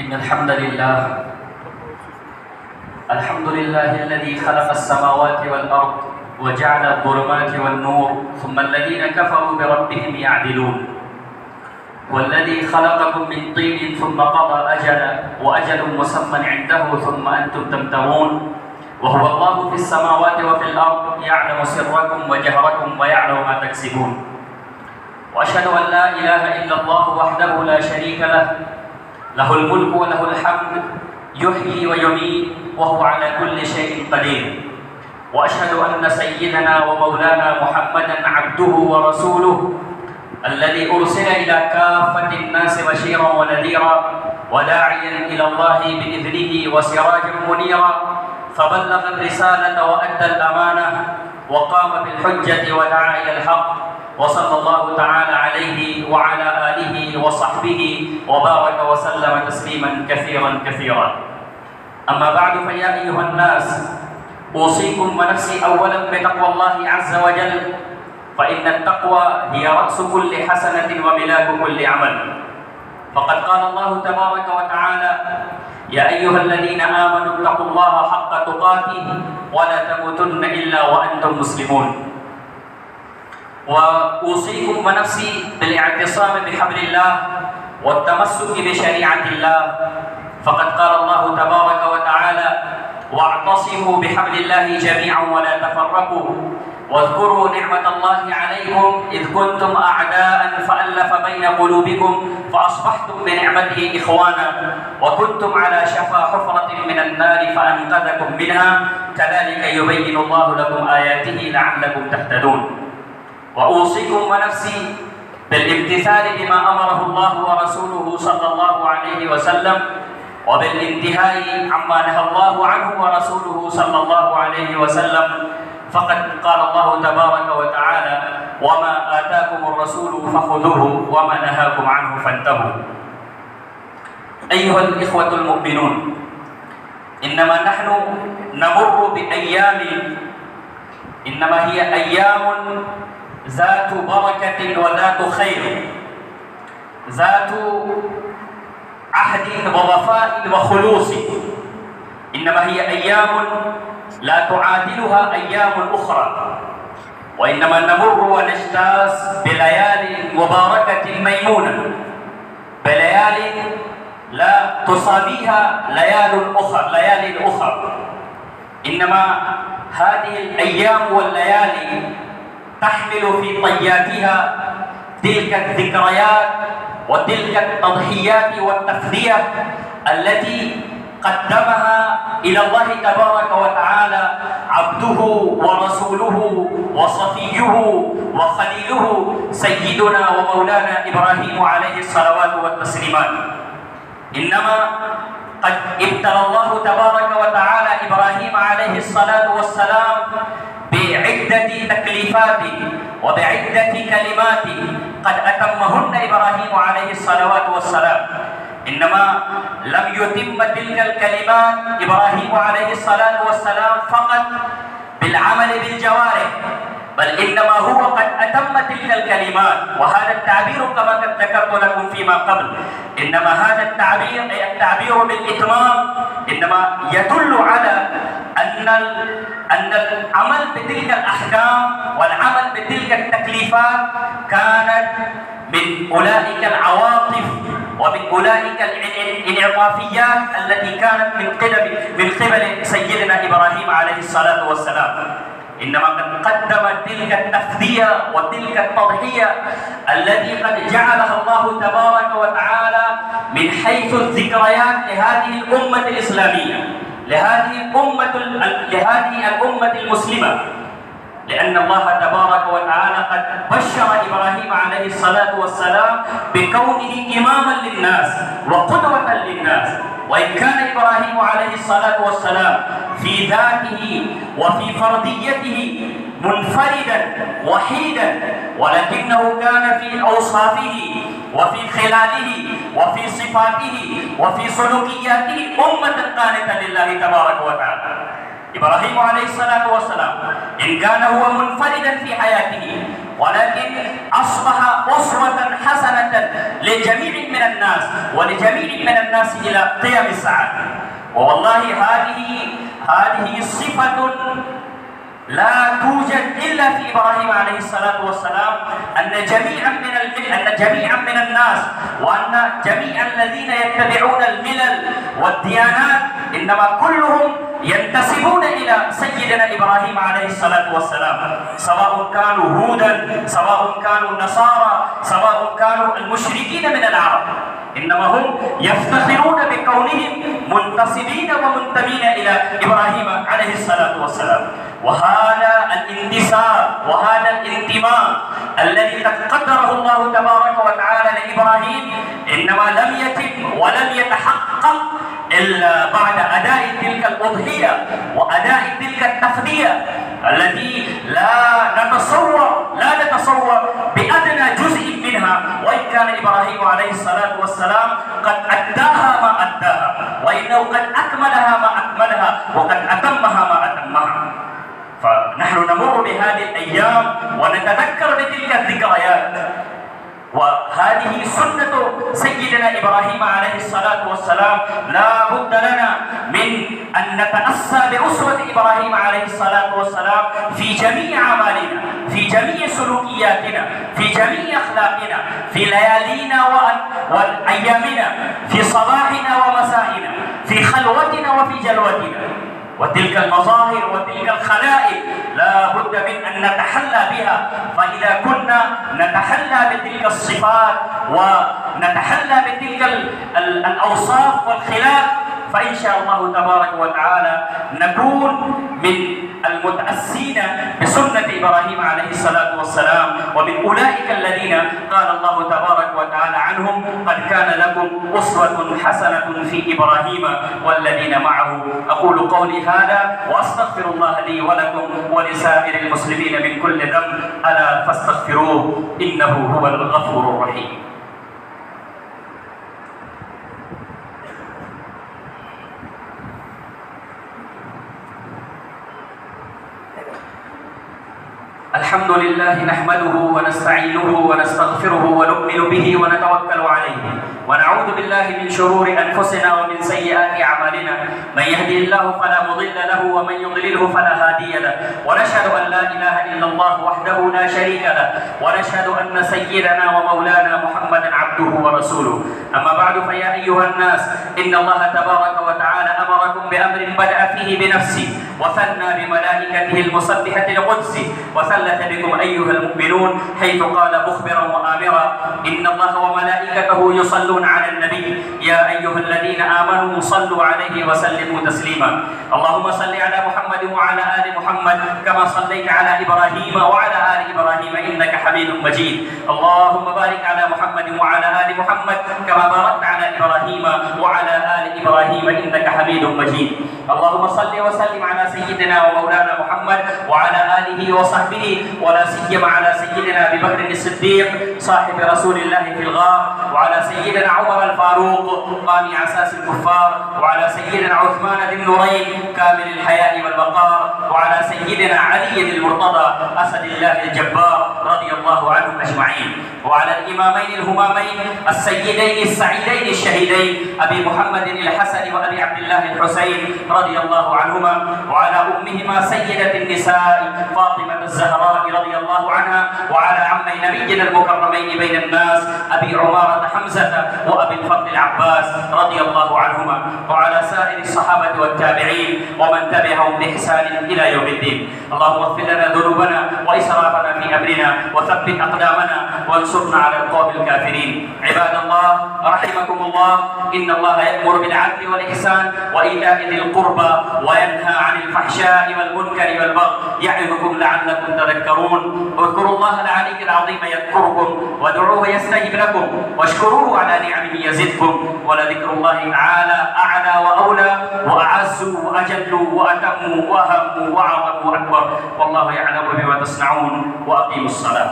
إن الحمد لله الذي خلق السماوات والأرض وجعل الظلمات والنور ثم الذين كفروا بربهم يعدلون والذي خلقكم من طين ثم قضى أجلا وأجل مسمى عنده ثم أنتم تمترون وهو الله في السماوات وفي الأرض يعلم سركم وجهركم ويعلم ما تكسبون وأشهد أن لا إله إلا الله وحده لا شريك له له الملك وله الحمد يحيي ويميت وهو على كل شيء قدير وأشهد أن سيدنا ومولانا محمدا عبده ورسوله الذي أرسل إلى كافة الناس بشيرا ونذيرا وداعيا إلى الله بإذنه وسراجا منيرا فبلغ الرسالة وأدى الأمانة وقام بالحجة ودعا إلى الحق وصلى الله تعالى عليه وعلى آله وصحبه وبارك وسلم تسليما كثيرا أما بعد فيا أيها الناس أوصيكم ونفسي أولا بتقوى الله عز وجل فإن التقوى هي رأس كل حسنة وملاك كل عمل فقد قال الله تبارك وتعالى يا أيها الذين آمنوا اتقوا الله حق تقاته ولا تموتن إلا وأنتم مسلمون وأوصيكم ونفسي بالاعتصام بحبل الله والتمسك بشريعة الله فقد قال الله تبارك وتعالى واعتصموا بحبل الله جميعا ولا تفرقوا واذكروا نعمة الله عليكم إذ كنتم أعداء فألف بين قلوبكم فأصبحتم بنعمته إخوانا وكنتم على شفا حفرة من النار فأنقذكم منها كذلك يبين الله لكم آياته لعلكم تهتدون وأوصيكم ونفسي بالامتثال بما أمره الله ورسوله صلى الله عليه وسلم وبالانتهاء عما نهى الله عنه ورسوله صلى الله عليه وسلم فقد قال الله تبارك وتعالى وما آتاكم الرسول فخذوه وما نهاكم عنه فانتهوا أيها الإخوة المؤمنون إنما نحن نمر بأيام إنما هي أيام ذات بركة وذات خير ذات عهد ووفاء وخلوص إنما هي أيام لا تعادلها أيام أخرى وإنما نمر ونجتاز بليال مباركة ميمونة بليال لا تصابيها ليال أخرى إنما هذه الأيام والليالي تحمل في طياتها تلك الذكريات وتلك التضحيات والتفدية التي قدمها إلى الله تبارك وتعالى عبده ورسوله وصفيه وخليله سيدنا ومولانا إبراهيم عليه الصلوات والتسليمات إنما قد ابتلى الله تبارك وتعالى إبراهيم عليه الصلاة والسلام بعدة تكليفات وبعدة كلمات قد أتمهن إبراهيم عليه الصلوات والسلام إنما لم يتم تلك الكلمات إبراهيم عليه الصلاة والسلام فقط بالعمل بالجوارح بل إنما هو قد أتم تلك الكلمات وهذا التعبير كما قد ذكرت لكم فيما قبل إنما هذا التعبير بالإتمام إنما يدل على أن العمل بتلك الأحكام والعمل بتلك التكليفات كانت من أولئك العواطف ومن أولئك الانعطافيات التي كانت من قبل سيدنا إبراهيم عليه الصلاة والسلام إنما قد قدم تلك التفدية وتلك التضحية التي قد جعلها الله تبارك وتعالى من حيث الذكريات لهذه الأمة الإسلامية لهذه الأمة المسلمة لأن الله تبارك وتعالى قد بشر إبراهيم عليه الصلاة والسلام بكونه إماما للناس وقدوة للناس وإن كان إبراهيم عليه الصلاة والسلام في ذاته وفي فرديته منفردا وحيدا ولكنه كان في أوصافه وفي خلاله وفي صفاته وفي سلوكياته أمة قانتة لله تبارك وتعالى إبراهيم عليه الصلاة والسلام إن كان هو منفردا في حياته ولكن أصبح أسوة حسنة مثلا لجميع من الناس ولجميع من الناس إلى قيام الساعة. والله هذه صفة لا توجد إلا في إبراهيم عليه الصلاة والسلام، أن جميعا من الناس وأن جميع الذين يتبعون الملل والديانات إنما كلهم ينتسبون إلى سيدنا إبراهيم عليه الصلاة والسلام، سواء كانوا هودا، سواء كانوا نصارى، سواء كانوا المشركين من العرب، إنما هم يفتخرون بكونهم منتسبين ومنتمين إلى إبراهيم عليه الصلاة والسلام. وهذا الانتساب وهذا الانتماء الذي قد قدره الله تبارك وتعالى لإبراهيم إنما لم يتم ولم يتحقق إلا بعد أداء تلك الأضحية وأداء تلك التفدية التي لا نتصور بأدنى جزء منها، وإن كان إبراهيم عليه الصلاة والسلام قد أداها ما أداها، وإنه قد أكملها ما أكملها، وقد أتمها ما أتمها. فنحن نمر بهذه الأيام ونتذكر بتلك الذكريات، وهذه سنة سيدنا إبراهيم عليه الصلاة والسلام. لا بد لنا من أن نتأسى بأسوة إبراهيم عليه الصلاة والسلام في جميع أعمالنا، في جميع سلوكياتنا، في جميع أخلاقنا، في ليالينا وأيامنا، في صباحنا ومسائنا، في خلوتنا وفي جلوتنا. وتلك المظاهر وتلك الخلائق لا بد من أن نتحلى بها، فإذا كنا نتحلى بتلك الصفات ونتحلى بتلك الأوصاف والخلاق فإن شاء الله تبارك وتعالى نكون من المتأسين بسنة إبراهيم عليه الصلاة والسلام، ومن أولئك الذين قال الله تبارك وتعالى عنهم: قد كان لكم أسوة حسنة في إبراهيم والذين معه. أقول قولي هذا وأستغفر الله لي ولكم ولسائر المسلمين من كل ذنب، ألا فاستغفروه إنه هو الغفور الرحيم. الحمد لله نحمده ونستعينه ونستغفره ونؤمن به ونتوكل عليه، ونعوذ بالله من شرور أنفسنا ومن سيئات أعمالنا، من يهدي الله فلا مضل له ومن يضلله فلا هادي له، ونشهد أن لا إله إلا الله وحده لا شريك له، ونشهد أن سيدنا ومولانا محمدا عبده ورسوله. أما بعد، فيا أيها الناس، إن الله تبارك وتعالى أمركم بأمر بدأ فيه بنفسه وثنى بملائكته المسبحة القدس وثلث بكم أيها المؤمنون، حيث قال مخبرا وآمرا: إن الله وملائكته يصلون على النبي يا أيها الذين آمنوا صلوا عليه وسلموا تسليما. اللهم صل على محمد وعلى آل محمد كما صليت على إبراهيم وعلى آل إبراهيم إنك حميد مجيد. اللهم بارك على محمد وعلى آل محمد كما باركت على إبراهيم وعلى آل إبراهيم إنك حميد مجيد. اللهم صل وسلم على سيدنا ومولانا محمد وعلى آله وصحبه، ولا سيما على سيدنا أبي بكر الصديق صاحب رسول الله في الغار، وعلى سيدنا عمر الفاروق قامي عساس الكفار، وعلى سيدنا عثمان ذي النورين كامل الحياء والوقار، وعلى سيدنا علي المرتضى أسد الله الجبار رضي الله عنهم أجمعين، وعلى الإمامين الهمامين السيدين السعيدين الشهيدين أبي محمد الحسن وأبي عبد الله الحسين رضي الله عنهما، وعلى أمهما سيدة النساء فاطمة الزهراء رضي الله عنها، وعلى عمي نبينا المكرمين بين الناس أبي عمارة حمزة وأبي الفضل العباس رضي الله عنهما، وعلى سائر الصحابة والتابعين ومن تبعهم بإحسان إلى يوم الدين. اللهم اغفر لنا ذنوبنا وإسرافنا في أمرنا وثبت أقدامنا وانصرنا على القوم الكافرين. عباد الله رحمكم الله، إن الله يأمر بالعدل والإحسان وإيتاء ذي القربى وينهى عن الفحشاء والمنكر والبغي يعظكم لعلكم تذكرون. اذكروا الله العلي العظيم يذكركم وادعوه يستجب لكم واشكروه على نعمه يزدكم، ولذكر الله تعالى أعلى وأولى وأعز وأجل وأتم وأهم وأعظم وأكبر، والله يعلم بما تصنعون. وأقيموا الصلاة.